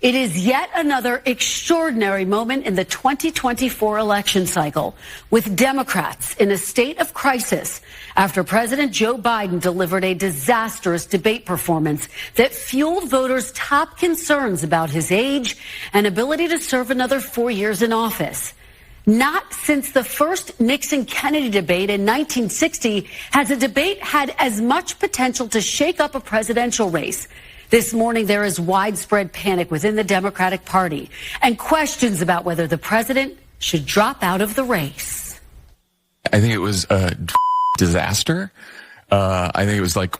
It is yet another extraordinary moment in the 2024 election cycle, with Democrats in a state of crisis after President Joe Biden delivered a disastrous debate performance that fueled voters' top concerns about his age and ability to serve another 4 years in office. Not since the first Nixon-Kennedy debate in 1960 has a debate had as much potential to shake up a presidential race. This morning, there is widespread panic within the Democratic Party and questions about whether the president should drop out of the race. I think it was a disaster. I think it was like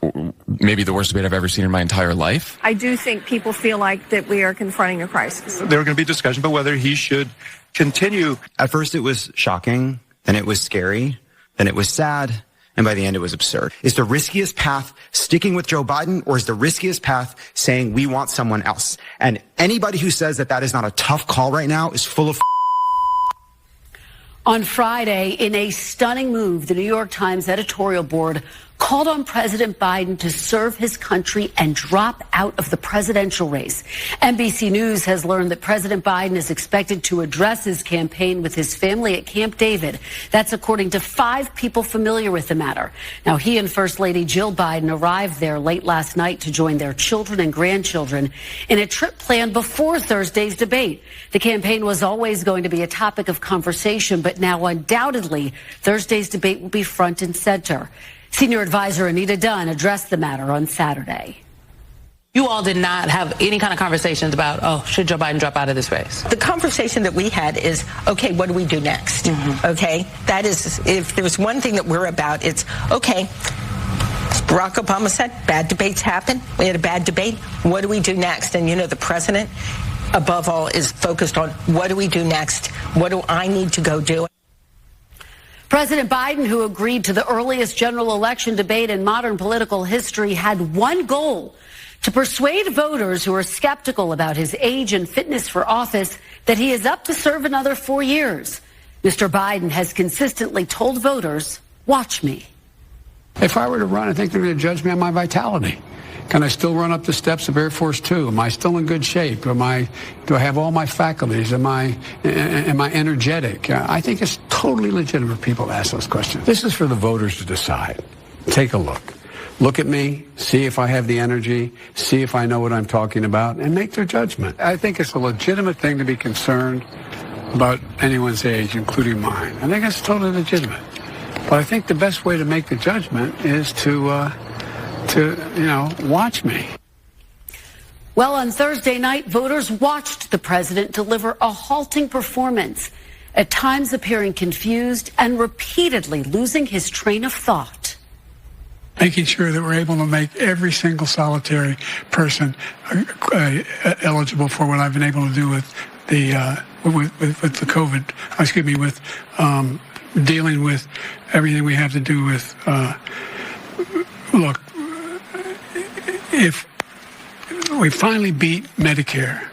maybe the worst debate I've ever seen in my entire life. I do think people feel like that we are confronting a crisis. There were going to be discussion about whether he should continue. At first it was shocking, then it was scary, then it was sad, and by the end it was absurd. Is the riskiest path sticking with Joe Biden, or is the riskiest path saying we want someone else? And anybody who says that that is not a tough call right now is full of On Friday, in a stunning move, the New York Times editorial board called on President Biden to serve his country and drop out of the presidential race. NBC News has learned that President Biden is expected to address his campaign with his family at Camp David. That's according to 5 people familiar with the matter. Now, he and First Lady Jill Biden arrived there late last night to join their children and grandchildren in a trip planned before Thursday's debate. The campaign was always going to be a topic of conversation, but now undoubtedly Thursday's debate will be front and center. Senior advisor Anita Dunn addressed the matter on Saturday. You all did not have any kind of conversations about, should Joe Biden drop out of this race? The conversation that we had is, okay, what do we do next? Okay, that is, if there's one thing that we're about, it's, okay, Barack Obama said bad debates happen. We had a bad debate. What do we do next? And, you know, the president, above all, is focused on what do we do next? What do I need to go do? President Biden, who agreed to the earliest general election debate in modern political history, had one goal: to persuade voters who are skeptical about his age and fitness for office that he is up to serve another 4 years. Mr. Biden has consistently told voters, watch me. If I were to run, I think they're going to judge me on my vitality. Can I still run up the steps of Air Force Two? Am I still in good shape? Do I have all my faculties? Am I energetic? I think it's totally legitimate for people to ask those questions. This is for the voters to decide. Take a look. Look at me, see if I have the energy, see if I know what I'm talking about, and make their judgment. I think it's a legitimate thing to be concerned about anyone's age, including mine. I think it's totally legitimate. But I think the best way to make the judgment is to watch me. Well, on Thursday night, voters watched the president deliver a halting performance, at times appearing confused and repeatedly losing his train of thought. Making sure that we're able to make every single solitary person eligible for what I've been able to do with the COVID, with dealing with everything we have to do with, look, if we finally beat Medicare,